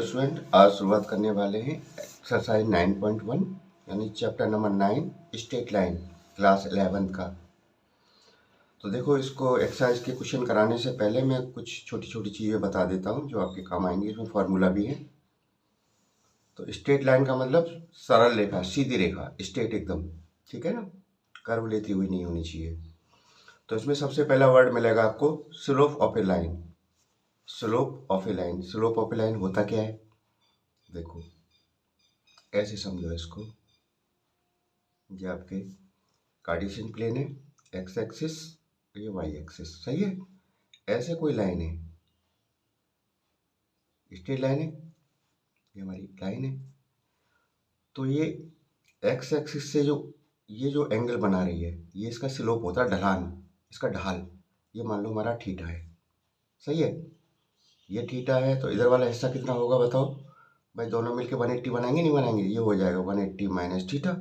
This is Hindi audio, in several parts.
स्टूडेंट, आज शुरुआत करने वाले हैं एक्सरसाइज 9.1 यानी chapter number 9 straight line class 11 का। तो देखो, इसको एक्सरसाइज के क्वेश्चन कराने से पहले मैं कुछ छोटी छोटी चीज़ें बता देता हूँ जो आपके काम आएंगी। इसमें फार्मूला भी है। तो स्ट्रेट लाइन का मतलब सरल रेखा, सीधी रेखा, स्ट्रेट एकदम, ठीक है ना, कर्व लेती हुई नहीं होनी चाहिए। तो इसमें सबसे पहला वर्ड मिलेगा आपको slope of a line. Slope of a line, slope of a line होता क्या है, देखो ऐसे समझो इसको। ये आपके कार्टेशियन प्लेन है, एक्स एक्सिस, ये वाई एक्सिस, सही है। ऐसे कोई लाइन है, स्ट्रेट लाइन है, ये हमारी लाइन है। तो ये एक्स एक्सिस से ये जो एंगल बना रही है, ये इसका स्लोप होता है, ढलान, इसका ढाल। ये मान लो हमारा थीटा है, सही है। ये थीटा है तो इधर वाला हिस्सा कितना होगा बताओ भाई। दोनों मिलके 180 बनाएंगे, नहीं बनाएंगे, ये हो जाएगा 180 माइनस थीटा।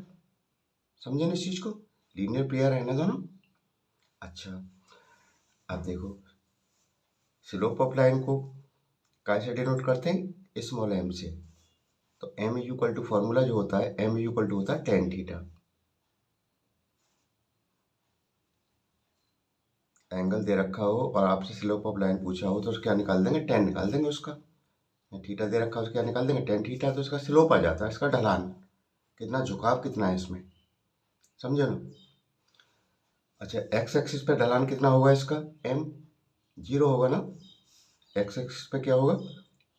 समझे ना इस चीज को, लीनियर पेयर है ना दोनों। अच्छा, अब देखो स्लोप ऑफ लाइन को कैसे डिनोट करते हैं, स्मॉल एम से। तो M is equal to formula जो होता है, एम इज इक्वल टू होता है टेन थीटा। एंगल दे रखा हो और आपसे स्लोप ऑफ लाइन पूछा हो तो क्या निकाल देंगे, टेन निकाल देंगे उसका। थीटा दे रखा हो तो क्या निकाल देंगे, टेन थीटा। तो इसका स्लोप आ जाता है, इसका ढलान कितना, झुकाव कितना है इसमें, समझे ना। अच्छा, एक्स एक्सिस पे ढलान कितना होगा इसका, एम, जीरो होगा ना। एक्स एक्सिस पे क्या होगा,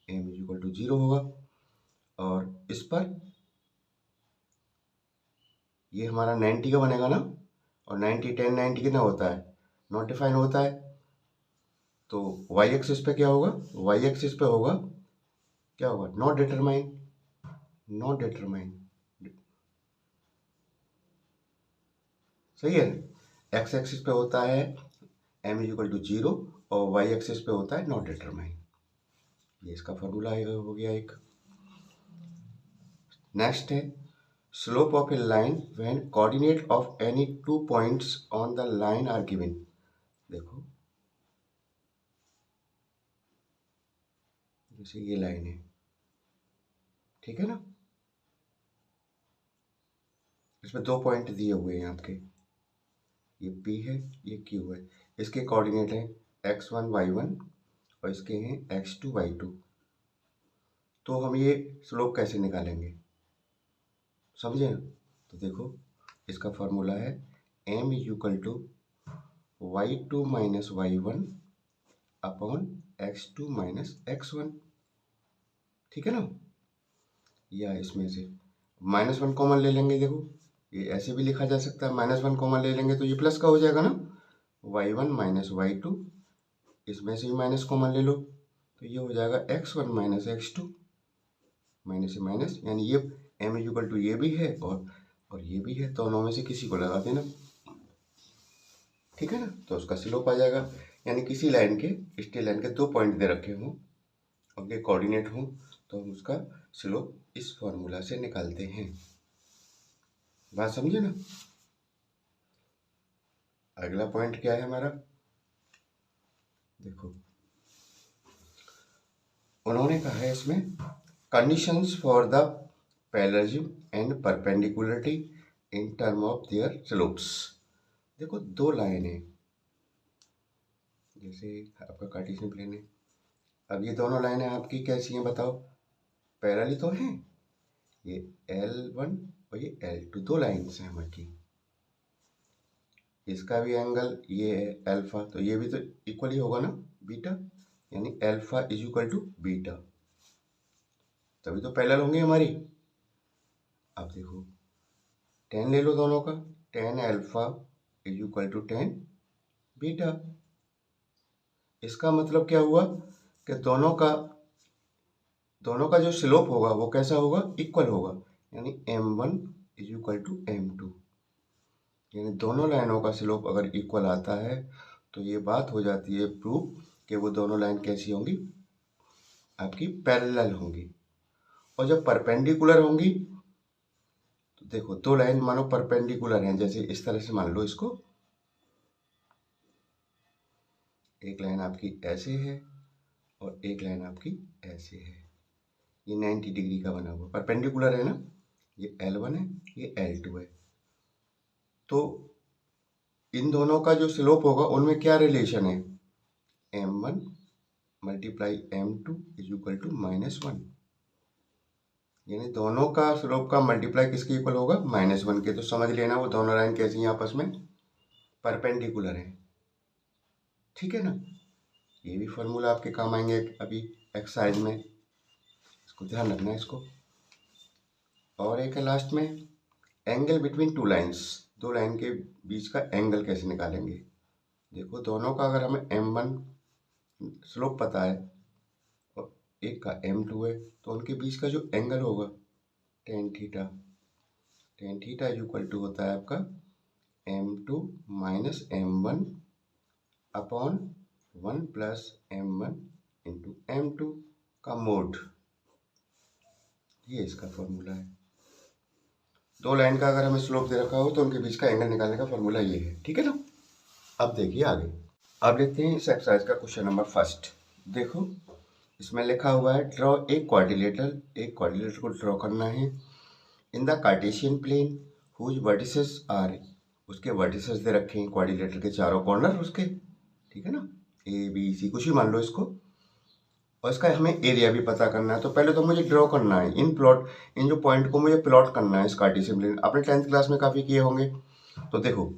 M is equal to zero होगा। और इस पर ये हमारा 90 का बनेगा ना। और 90 10 90 कितना होता है, नॉट डिफाइन होता है। तो वाई एक्सिस पे क्या होगा, वाई एक्सिस पे होगा, क्या होगा, नॉट डिटरमाइन, नॉट डिटरमाइन, सही है। एक्स एक्सिस पे होता है M is equal to zero और वाई एक्सिस पे होता है नॉट डिटरमाइन। ये इसका फॉर्मूला हो गया एक। नेक्स्ट है slope of a line when coordinate of any two points on the line are given. देखो जैसे ये लाइन है, ठीक है ना, इसमें दो पॉइंट दिए हुए हैं आपके, ये P है, ये Q है। इसके कोऑर्डिनेट हैं x1 y1 और इसके हैं x2 y2। तो हम ये स्लोप कैसे निकालेंगे, समझे ना। तो देखो इसका फॉर्मूला है m is equal to y2 minus y1 upon x2 minus x1, ठीक है ना। या इसमें से माइनस वन कॉमन ले लेंगे, देखो ये ऐसे भी लिखा जा सकता है, माइनस वन कॉमन ले लेंगे तो ये प्लस का हो जाएगा ना, y1 माइनस y2, इसमें से भी माइनस कॉमन ले लो तो ये हो जाएगा x1 माइनस x2, माइनस से माइनस, यानी ये m इज इक्वल टू ये भी है और ये भी है, दोनों में से किसी को लगा देना, ठीक है ना। तो उसका स्लोप आ जाएगा। यानी किसी लाइन के, स्ट्रेट लाइन के दो पॉइंट दे रखे हों, उनके कोऑर्डिनेट हों, तो हम उसका स्लोप इस फॉर्मूला से निकालते हैं। बात समझे ना। अगला पॉइंट क्या है हमारा, देखो उन्होंने कहा है इसमें conditions for the parallelism and perpendicularity in term of their slopes. देखो दो लाइन है, जैसे आपका कार्टेशियन प्लेन है। अब ये दोनों लाइनें आपकी कैसी हैं बताओ, पैरेलल तो हैं। ये L1 और ये L2 दो लाइन्स हैं हमारी। इसका भी एंगल ये है अल्फा, तो ये भी तो इक्वल ही होगा ना, बीटा, यानी alpha is equal to beta, तभी तो पैरेलल होंगे हमारी। अब देखो टेन ले लो दोनों का, tan alpha is equal to tan beta. इसका मतलब क्या हुआ कि दोनों का जो स्लोप होगा वो कैसा होगा, इक्वल होगा, यानी m1 is equal to m2। यानी दोनों लाइनों का स्लोप अगर इक्वल आता है तो ये बात हो जाती है प्रूफ कि वो दोनों लाइन कैसी होंगी, आपकी पैरेलल होंगी। और जब परपेंडिकुलर होंगी तो देखो दो लाइन मानो परपेंडिकुलर हैं, जैसे इस तरह से मान लो इसको, एक लाइन आपकी ऐसे है और एक लाइन आपकी ऐसे है। ये 90 डिग्री का बना हुआ, परपेंडिकुलर है ना, ये L1 है, ये L2 है। तो इन दोनों का जो स्लोप होगा उनमें क्या रिलेशन है, m1 multiply m2 is equal to -1, यानी दोनों का स्लोप का मल्टीप्लाई किसके इक्वल होगा, -1 के। तो समझ लेना वो दोनों लाइन कैसी हैं, आपस में परपेंडिकुलर है, ठीक है ना। ये भी फॉर्मूला आपके काम आएंगे अभी एक्सरसाइज में, इसको ध्यान रखना है इसको। और एक है लास्ट में, एंगल बिटवीन टू लाइंस, दो लाइन के बीच का एंगल कैसे निकालेंगे। देखो दोनों का अगर हमें m1 स्लोप पता है और एक का m2 है, तो उनके बीच का जो एंगल होगा tan theta, tan theta is equal to होता है आपका m2 minus m1 upon 1 plus m1 into m2 का मोड। ये इसका फॉर्मूला है। दो लाइन का अगर हमें स्लोप दे रखा हो तो उनके बीच का एंगल निकालने का फॉर्मूला ये है, ठीक है ना। अब देखिए आगे, अब देखते हैं इस एक्सरसाइज का क्वेश्चन नंबर फर्स्ट। देखो इसमें लिखा हुआ है ड्रॉ एक क्वाड्रिलेटरल, एक क्वाड्रिलेटरल को ड्रॉ करना है in the cartesian plane whose vertices are, उसके वर्टिसेस दे रखे हैं क्वाड्रिलेटरल के चारों कॉर्नर उसके, ठीक है ना, ए बी सी कुछ भी मान लो इसको, और इसका हमें एरिया भी पता करना है। तो पहले तो मुझे ड्रॉ करना है इन जो पॉइंट को मुझे प्लॉट करना है इस कार्टेशियन प्लेन। आपने 10th क्लास में काफ़ी किए होंगे। तो देखो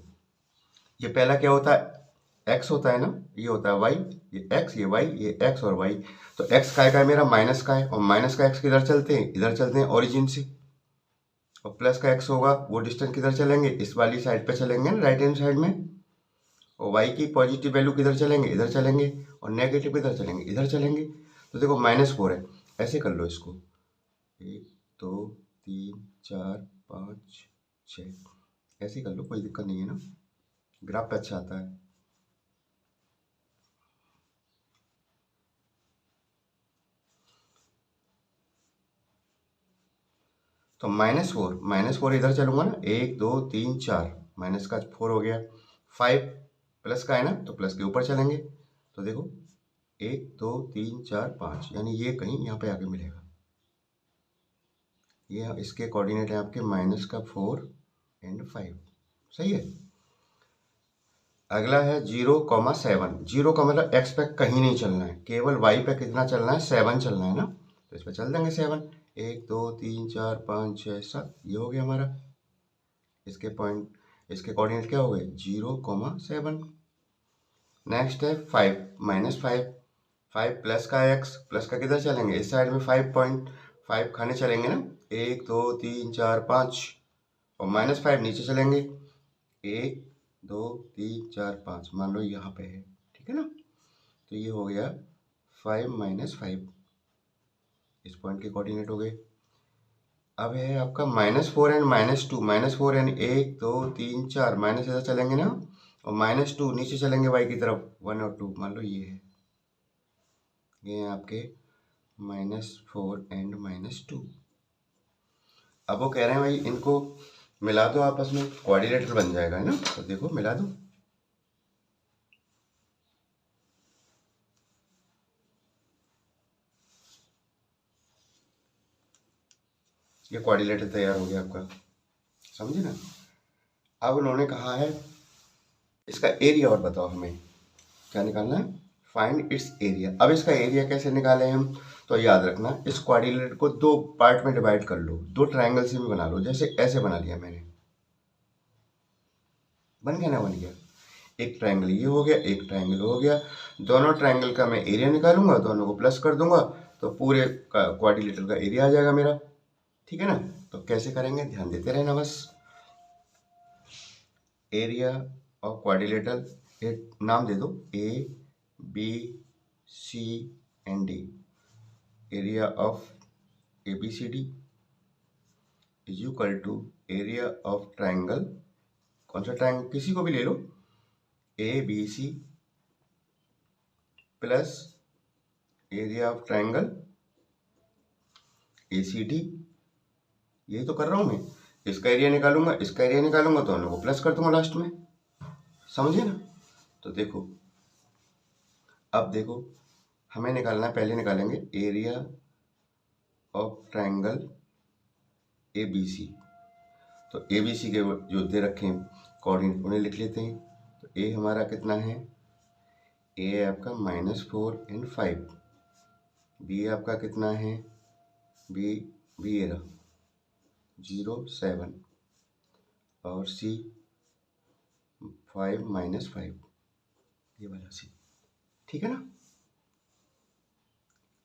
ये पहला क्या होता है, x होता है ना, ये होता है y, ये x ये y ये x और y। तो x का है मेरा माइनस का है, और माइनस का x किधर चलते हैं, इधर चलते हैं ओरिजिन से, और प्लस का x होगा वो डिस्टेंस किधर चलेंगे, इस वाली साइड पे चलेंगे ना, राइट हैंड साइड में। और y की पॉजिटिव वैल्यू किधर चलेंगे, इधर चलेंगे, और नेगेटिव किधर चलेंगे, इधर चलेंगे। तो देखो -4 है, ऐसे कर लो इसको, 1 2 3 4 5 6, ऐसे कर लो, कोई दिक्कत नहीं है ना, ग्राफ पे अच्छा आता है। तो -4 इधर चलूंगा ना, 1 2 3 4, माइनस का 4 हो गया, 5 प्लस का है ना, तो प्लस के ऊपर चलेंगे। तो देखो 1 2 3 4 5, यानी ये कहीं यहाँ पे आके मिलेगा। ये इसके कोऑर्डिनेट है आपके -4 एंड 5, सही है। अगला है 0,7, 0 का मतलब x पे कहीं नहीं चलना है, केवल y पे कितना चलना है, 7 चलना है ना। तो इस पर चल देंगे 7, 1 2 3 4 5 6 7, ये हो गया हमारा। इसके पॉइंट, इसके कोऑर्डिनेट क्या हो गए, 0,7। नेक्स्ट है 5 -5, 5 प्लस का x, प्लस का किधर चलेंगे, इस साइड में 5.5 खाने चलेंगे ना, 1 2 3 4 5, और -5 नीचे चलेंगे, 1 2 3 4 5, मान लो यहाँ पे है, ठीक है ना। तो ये हो गया 5 -5, इस पॉइंट के कोऑर्डिनेट हो गए। अब है आपका -4 एंड -2, -4 एंड 1 2 3 4, माइनस इधर चलेंगे ना, और -2 नीचे चलेंगे y की तरफ, 1 और 2, मान लो ये है, ये है आपके -4 एंड -2। अब वो कह रहे हैं भाई इनको मिला दो आपस में, क्वाड्रिलेटरल बन जाएगा, है ना। तो देखो मिला दो, ये क्वाड्रिलेटरल तैयार हो गया आपका, समझे ना। अब उन्होंने कहा है इसका एरिया और बताओ हमें, क्या निकालना है, फाइंड इट्स एरिया। अब इसका एरिया कैसे निकालें हम, तो याद रखना इस क्वाड्रिलेटरल को दो पार्ट में डिवाइड कर लो, दो ट्रायंगल से भी बना लो, जैसे ऐसे बना लिया मैंने, बन गया ना, बन गया। एक ट्रायंगल ये हो गया, एक ट्रायंगल हो गया, दोनों ट्रायंगल का मैं एरिया निकालूंगा, दोनों को प्लस कर दूंगा, तो पूरे क्वाड्रिलेटरल का एरिया आ जाएगा मेरा, ठीक है ना। तो कैसे करेंगे, ध्यान देते रहना बस। एरिया ऑफ क्वाड्रिलेटरल, एक नाम दे दो, A B C and D, area of A B C D is equal to area of triangle, कौन सा ट्रायंगल, किसी को भी ले लो, A B C plus area of triangle A C D. यही तो कर रहा हूं मैं, इसका एरिया निकालूंगा, इसका एरिया निकालूंगा, दोनों को प्लस कर दूंगा लास्ट में, समझे ना। तो देखो अब देखो हमें निकालना है, पहले निकालेंगे area of triangle A B C. तो ए बी सी के जो दे रखे हैं कोऑर्डिनेट उन्हें लिख लेते हैं। तो ए हमारा कितना है, ए है आपका -4 एंड 5, बी आपका कितना है, बी बी ये रहा 0 7 और सी 5 -5, ये वाला सी। ठीक है ना।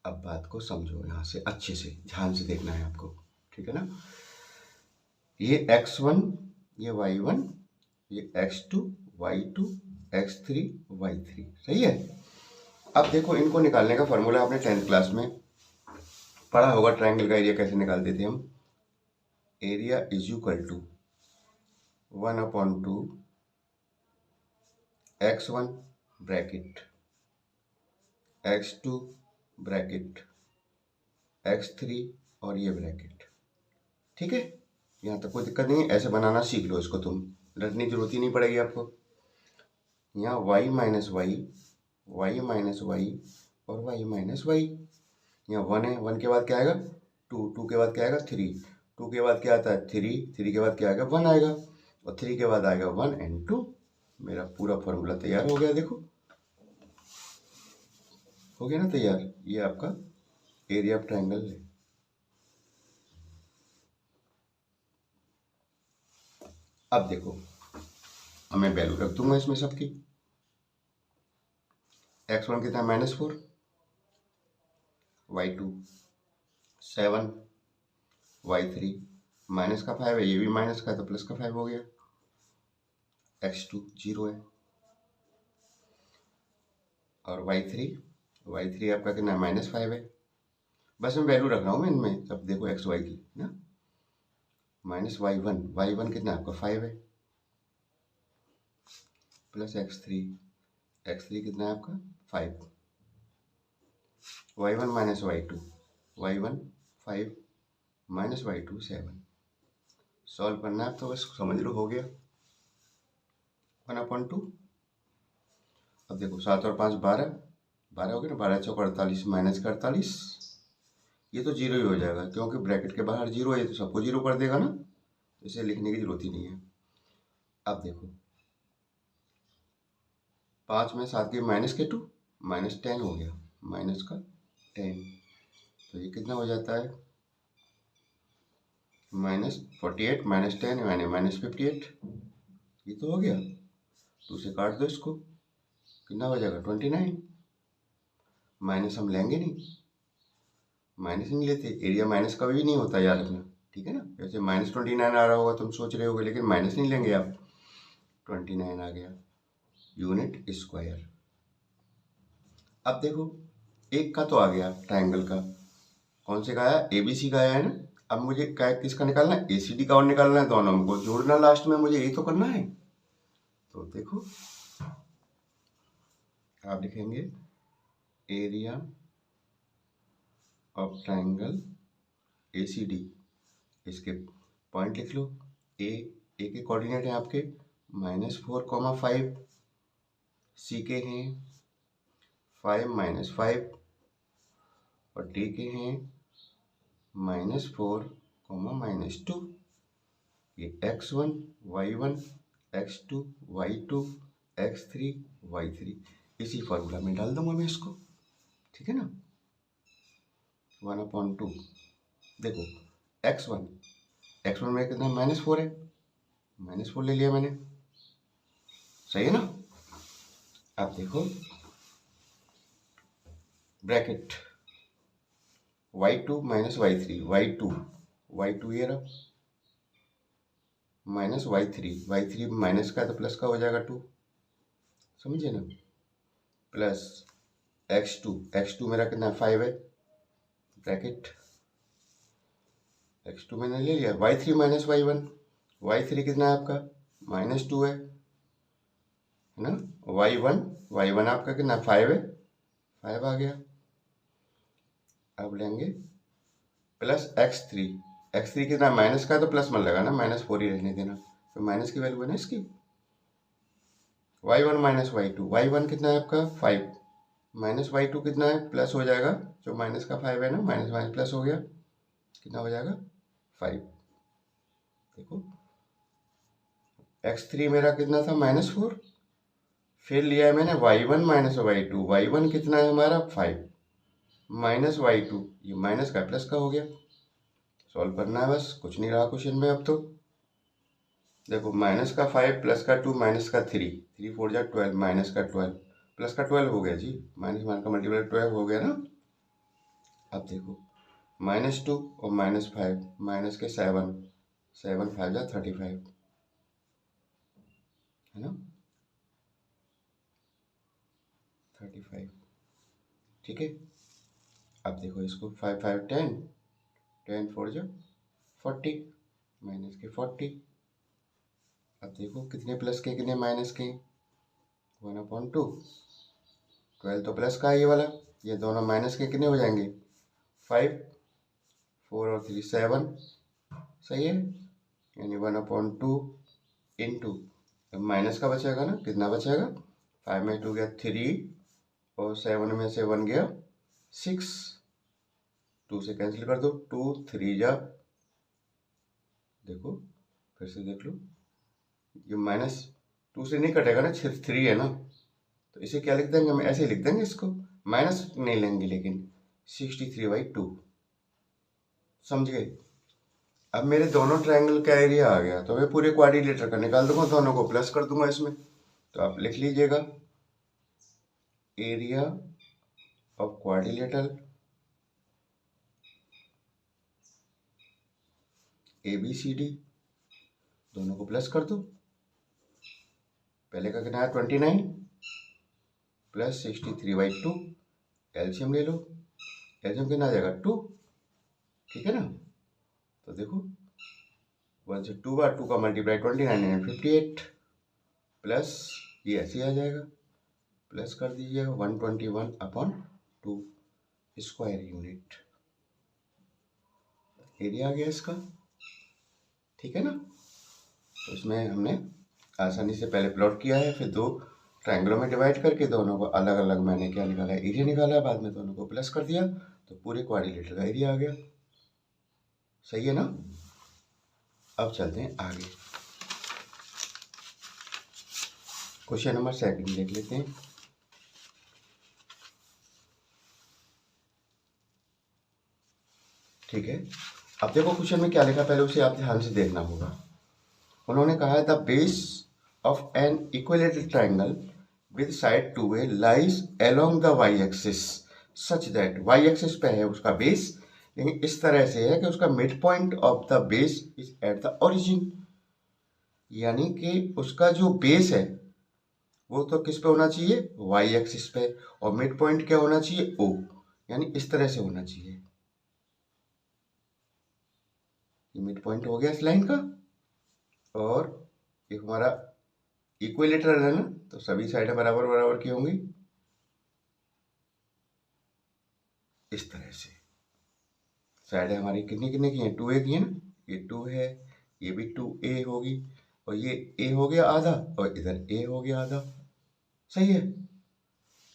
अब बात को समझो, यहाँ से अच्छे से ध्यान से देखना है आपको। ठीक है ना। ये x1, ये y1, ये x2, y2, x3, y3, सही है। अब देखो इनको निकालने का फॉर्मूला आपने 10th क्लास में पढ़ा होगा। ट्रायंगल का एरिया कैसे निकालते थे हम। Area is equal to 1/2 x1 bracket, x2 bracket, x3 और ये ब्रैकेट। ठीक है, यहाँ तक कोई दिक्कत नहीं है। ऐसे बनाना सीख लो इसको, तुम डरने की जरूरत ही नहीं पड़ेगी आपको। यहाँ y minus y, y minus y और y माइनस वाई। यहाँ 1 है, 1 के बाद क्या आएगा 2, 2 के बाद क्या आएगा 3, 2 के बाद क्या आता है 3, 3 के बाद क्या आएगा 1 आएगा, और 3 के बाद आएगा 1 एंड 2। मेरा पूरा फॉर्मूला तैयार हो गया। देखो हो गया ना तैयार। ये आपका एरिया ऑफ ट्रायंगल है। अब देखो, अब मैं वैल्यू रख दूंगा इसमें सबकी। x1 कितना -4, y2 7, y3 माइनस का 5 है, ये भी माइनस का है तो प्लस का 5 हो गया, x2 0 है, और y3 आपका कितना -5 है। बस मैं वैल्यू रख रहा हूँ मैं इनमें सब। देखो एक्स वाई की ना, -y1 कितना आपका 5 है, प्लस x3 कितना है आपका 5, y1 y2 5 -y2 7। सॉल्व करना है तो बस समझ लो, हो गया 1/2। अब देखो 7 और 5 12 हो गया ना, 12 चौक 48 माइनस का 48, ये तो जीरो ही हो जाएगा क्योंकि ब्रैकेट के बाहर जीरो है, तो सबको जीरो कर देगा ना, तो इसे लिखने की जरूरत ही नहीं है। अब देखो 5 में 7 के -2 -10 हो गया, माइनस का 10, तो ये कितना हो जाता है -48 -10 यानी -58। ये तो हो गया, तो उसे काट दो इसको, कितना हो जाएगा 29। माइनस हम लेंगे नहीं, माइनस नहीं लेते, एरिया माइनस कभी भी नहीं होता, याद रखना। ठीक है ना। जैसे -29 आ रहा होगा तुम सोच रहे होगे, लेकिन माइनस नहीं लेंगे आप, 29 आ गया यूनिट स्क्वायर। अब देखो एक का तो आ गया ट्रायंगल का, कौन से का आया, एबीसी का आया है ना। अब मुझे क्या किसका निकालना है, एसीडी का और निकालना है, दोनों को जोड़ना लास्ट में, मुझे यही तो करना है। तो देखो आप लिखेंगे एरिया ऑफ ट्रायंगल एसीडी, इसके पॉइंट लिख लो। ए के कोऑर्डिनेट है आपके -4, 5, सी के हैं 5 -5, और डी के हैं -4, -2। ये x1 y1 x2 y2 x3 y3, इसी फॉर्मूला में डाल दूंगा मैं इसको। ठीक है ना। 1/2 देखो x1 में कितना -4 है, -4 ले लिया मैंने, सही है ना। अब देखो ब्रैकेट y2 -y3 y2 ये रहा, -y3 माइनस का तो प्लस का हो जाएगा 2, समझे ना, प्लस x2 मेरा कितना 5 है, ब्रैकेट x2 मैंने ले लिया, y3 y3 कितना है आपका -2 है ना, y1 आपका कितना 5 है, 5 आ गया। अब लेंगे प्लस x3 कितना माइनस का तो प्लस मत लगाना, -4 ही रहने देना, तो माइनस की वैल्यू है ना इसकी। y1 y2 कितना है आपका 5, -y2 कितना है प्लस हो जाएगा, जो माइनस का 5 है ना, माइनस प्लस हो गया, कितना हो जाएगा 5। देखो x3 मेरा कितना था -4, फिर लिया है मैंने y1 माइनस y2, y1 कितना है हमारा 5 माइनस y2, ये माइनस का प्लस का हो गया। सॉल्व करना है बस, कुछ नहीं रहा क्वेश्चन में अब तो। देखो माइनस का 5 प्लस का 2 माइनस का 3, 3 4 जा 12, माइनस का 12 प्लस का 12 हो गया जी, माइनस मान का मल्टीप्लाई 12 हो गया ना। अब देखो -2 और -5, माइनस के 7, 7 5 जा 35 है ना, 35। ठीक है, अब देखो इसको 5 5 10, 10 4 जा 40, माइनस के 40। अब देखो कितने प्लस के कितने माइनस के, 1/2, 12 तो प्लस का है ये वाला, ये दोनों माइनस के कितने हो जाएंगे 5, 4 और 3 7, सही है, यानी 1/2 इंटू माइनस का बचेगा ना, कितना बचेगा 5 में 2 गया 3 और 7 में से 1 गया 6, 2 से कैंसिल कर दो, 2 3 जा, देखो फिर से देख लो, ये -2 से नहीं कटेगा ना, सिर्फ 3 है ना, तो इसे क्या लिख देंगे हम, ऐसे लिख देंगे इसको, माइनस नहीं लेंगे लेकिन 63/2, समझ गए। अब मेरे दोनों ट्रायंगल का एरिया आ गया, तो मैं पूरे क्वाड्रिलेटर का निकाल दूंगा, दोनों को प्लस कर दूंगा इसमें। तो आप लिख लीजिएगा एरिया ऑफ क्वाड्रिलेटर ABCD, दोनों को प्लस कर दो। पहले का कितना है 29 प्लस 63/2, एलसीएम ले लो, एलसीएम कितना आ जाएगा 2, ठीक है ना। तो देखो 1 से 2 बार 2 का मल्टीप्लाई 29 58 प्लस ये ऐसे आ जाएगा, प्लस कर दीजिएगा 121/2 स्क्वायर यूनिट, एरिया आ गया इसका, ठीक है ना। तो इसमें हमने आसानी से पहले प्लॉट किया है, फिर दो ट्रायंगलों में डिवाइड करके दोनों को अलग अलग मैंने क्या निकाला है, एरिया निकाला है, बाद में दोनों को प्लस कर दिया, तो पूरे क्वाड्रिलेटर का एरिया आ गया, सही है ना। अब चलते हैं आगे, क्वेश्चन नंबर 2 देख लेते हैं। ठीक है, अब देखो क्वेश्चन में क्या लिखा, पहले उसे आप ध्यान से देखना होगा। उन्होंने कहा है the base of an equilateral triangle with side 2a lies along the y axis such that, y axis पे है उसका बेस, लेकिन इस तरह से है कि उसका mid point of the base is at the origin, यानी कि उसका जो बेस है वो तो किस पे होना चाहिए, y एक्सिस पे, और मिड पॉइंट क्या होना चाहिए O, यानी इस तरह से होना चाहिए। ये मिड पॉइंट हो गया इस लाइन का, और एक हमारा इक्विलेटरल है ना, तो सभी साइडें बराबर बराबर की होंगी इस तरह से। साइडें हमारी कितनी कितनी की हैं, 2a की है ना, ये 2 है, ये भी 2a होगी, और ये a हो गया आधा और इधर a हो गया आधा, सही है।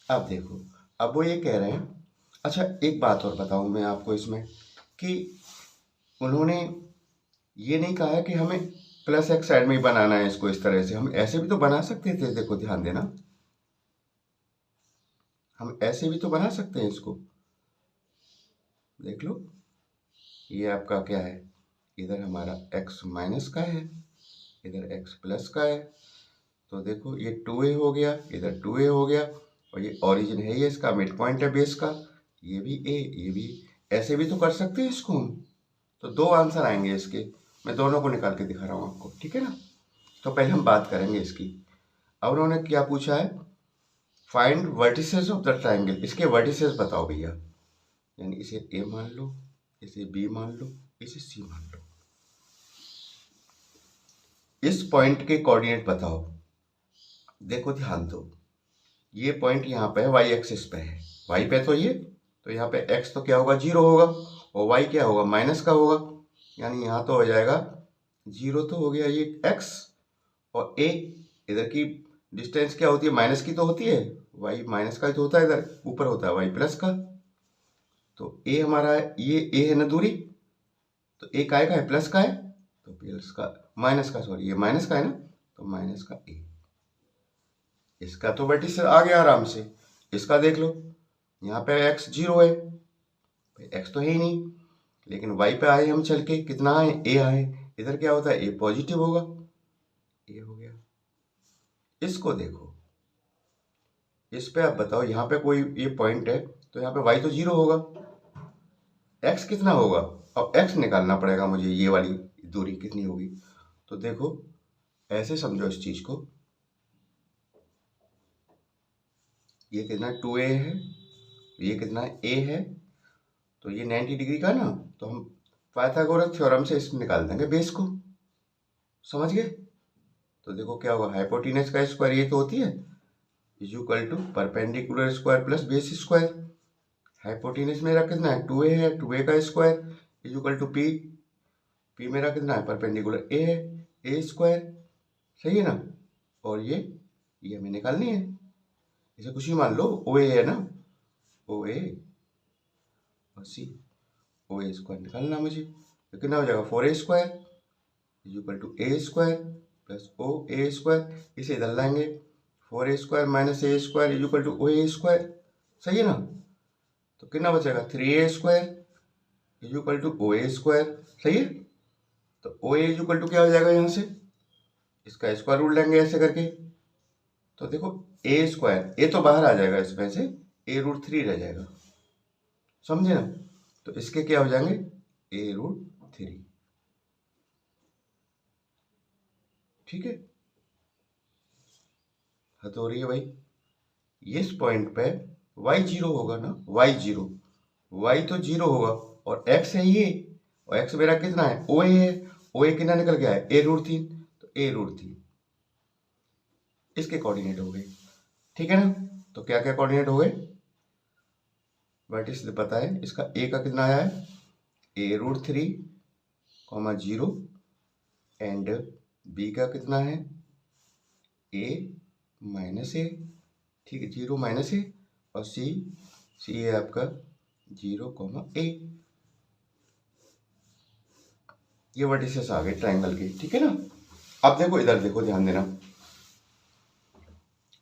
अब देखो, अब वो ये कह रहे हैं, अच्छा एक बात और बताऊं मैं आपको इसमें, कि उन्होंने ये नहीं कहा है कि हमें प्लस x साइड में ही बनाना है इसको, इस तरह से हम ऐसे भी तो बना सकते थे, देखो ध्यान देना, हम ऐसे भी तो बना सकते हैं इसको, देख लो, ये आपका क्या है, इधर हमारा x माइनस का है, इधर x प्लस का है, तो देखो ये 2a हो गया, इधर 2a हो गया, और ये ओरिजिन है, ये इसका मिड पॉइंट है बेस का, ये भी a, ये भी, ऐसे भी तो कर सकते हैं इसको हम। तो दो आंसर आएंगे इसके, मैं दोनों को निकाल के दिखा रहा हूँ आपको, ठीक है ना। तो पहले हम बात करेंगे इसकी। अब उन्होंने क्या पूछा है, find vertices of the triangle, इसके वर्टिसेस बताओ भैया, यानी इसे a मान लो, इसे b मान लो, इसे c मान लो, इस पॉइंट के कोऑर्डिनेट बताओ। देखो ध्यान दो, ये पॉइंट यहाँ पे है, y एक्सिस पे है, y पे तो यहाँ पे x तो क्या होगा 0 होगा, और y क्या होगा माइनस का होगा, यानी यहाँ तो हो जाएगा 0 तो हो गया ये x, और a इधर की डिस्टेंस क्या होती है, माइनस की तो होती है, y माइनस का ही तो होता है, इधर ऊपर होता है y प्लस का, तो a हमारा ये a है ना दूरी, तो ए काय का है, प्लस का है, तो प्लस का, माइनस का, सॉरी ये माइनस का है ना, तो माइनस का ए। इसका तो वर्टिस आ गया आराम से। इसका देख लो, यहाँ पे x 0 है, x तो है ही नहीं, लेकिन y पे आए हम चल के, कितना आए, a आए। इधर क्या होता है, a पॉजिटिव होगा, ये हो गया। इसको देखो, इस पे आप बताओ, यहाँ पे कोई ये पॉइंट है तो यहाँ पे y तो 0 होगा, x कितना होगा, अब x निकालना पड़ेगा मुझे, ये वाली दूरी कितनी होगी। तो देखो ऐसे समझो इस चीज को, ये कितना 2a है, ये कितना a है, तो ये 90 डिग्री का ना, तो हम पाइथागोरस थ्योरम से इसमें निकाल देंगे बेस को, समझ गए। तो देखो क्या होगा, हाइपोटेनस का स्क्वायर ये तो होती है, is equal to perpendicular square plus base square. Hypotenuse मेरा कितना है, 2a है, 2a का square is equal to p, p मेरा कितना है, परपेंडिकुलर a है, a स्क्वायर, सही है ना। और ये हमें निकालनी है, इसे कुछ ही मान लो, OA है ना, OA और C, OA स्क्वायर निकालना मुझे, तो कितना हो जाएगा, 4a square is equal to a स्क्वायर प्लस OA स्क्वायर। इसे इधर लाएंगे, 4a square minus a square is equal to OA square, सही है ना। तो कितना बचेगा, 3a square is equal to OA square, सही है। तो OA इज इक्वल टू क्या हो जाएगा, यहाँ से इसका स्क्वायर रूट लेंगे ऐसे करके, तो देखो a स्क्वायर, a तो बाहर आ जाएगा इसमें से, a√3 रह जाएगा, समझे ना। तो इसके क्या हो जाएंगे, a√3, ठीक है। हद हो रही है भाई, इस पॉइंट पे y 0 होगा ना, y 0, y तो 0 होगा, और x है ये, और x मेरा कितना है, OA है, OA कितना निकल गया है, a√3, तो a√3 इसके कोऑर्डिनेट हो गए, ठीक है ना। तो क्या क्या कोऑर्डिनेट हो गए, वर्टिस पता है, इसका a का कितना आया है, a√3, 0, एंड b का कितना है, a माइनस ए, ठीक है, 0 माइनस ए, और सी है आपका 0, a। ये वर्टिसेस आ गए ट्राइंगल के, ठीक है ना। अब देखो इधर देखो, ध्यान देना,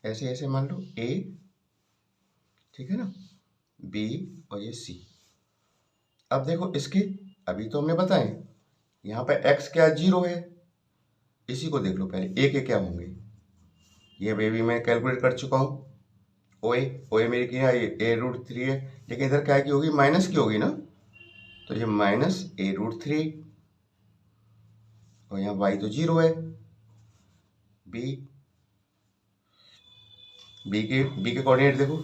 ऐसे ऐसे मान लो a, ठीक है ना, b और ये c। अब देखो इसके, अभी तो हमने बताए, यहाँ पे x क्या 0 है, इसी को देख लो पहले, a के क्या होंगे, ये बेबी मैं कैलकुलेट कर चुका हूँ। ओए मेरी क्या है, a√3 है, लेकिन इधर क्या की होगी, माइनस की होगी ना, तो ये माइनस a√3, और यहाँ y तो 0 है, b के कोऑर्डिनेट देखो,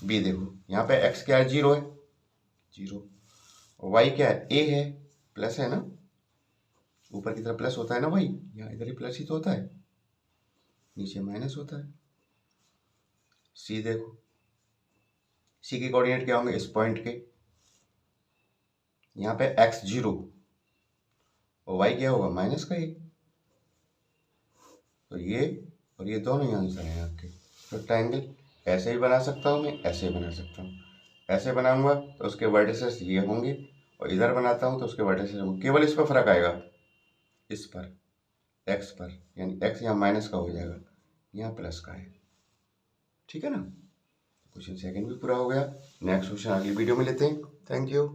b देखो, यहाँ पे x क्या है, 0 है, 0, y क्या है, a है, प्लस है ना, ऊपर की तरफ प्लस होता है ना भाई, यहाँ इधर ही प्लस ही तो होता है, नीचे माइनस होता है। c देखो, c के कोऑर्डिनेट क्या होंगे, इस पॉइंट के, यहाँ पे x 0 और y क्या होगा, माइनस का 1, तो ये और ये दोनों ही आंसर हैं आपके। तो ट्रायंगल ऐसे ही बना सकता हूँ मैं, ऐसे ही बना सकता हूँ। ऐसे बनाऊंगा तो उसके वर्टिसेस ये होंगे, और इधर बनाता हूँ तो उसके वर्टिसेस होंगे, केवल इस पर फर्क आएगा, इस पर, x पर, यानी x यहाँ माइनस का हो जाएगा, यहाँ प्लस का है, ठीक है ना। क्वेश्चन सेकंड भी पूरा हो गया। नेक्स्ट क्वेश्चन अगली वीडियो में लेते हैं। Thank you.